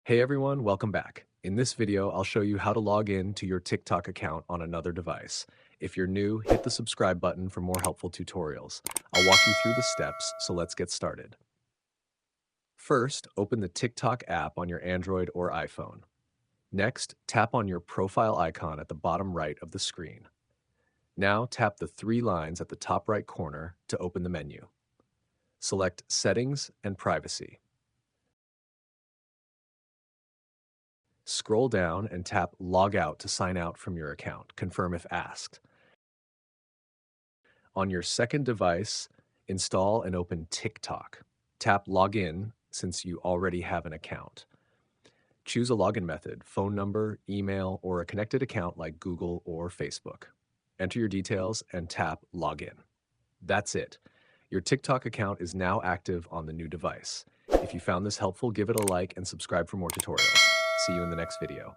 Hey everyone, welcome back. In this video, I'll show you how to log in to your TikTok account on another device. If you're new, hit the subscribe button for more helpful tutorials. I'll walk you through the steps, so let's get started. First, open the TikTok app on your Android or iPhone. Next, tap on your profile icon at the bottom right of the screen. Now tap the three lines at the top right corner to open the menu. Select Settings and Privacy. Scroll down and tap Log Out to sign out from your account. Confirm if asked. On your second device, install and open TikTok. Tap Login since you already have an account. Choose a login method, phone number, email, or a connected account like Google or Facebook. Enter your details and tap Login. That's it. Your TikTok account is now active on the new device. If you found this helpful, give it a like and subscribe for more tutorials. See you in the next video.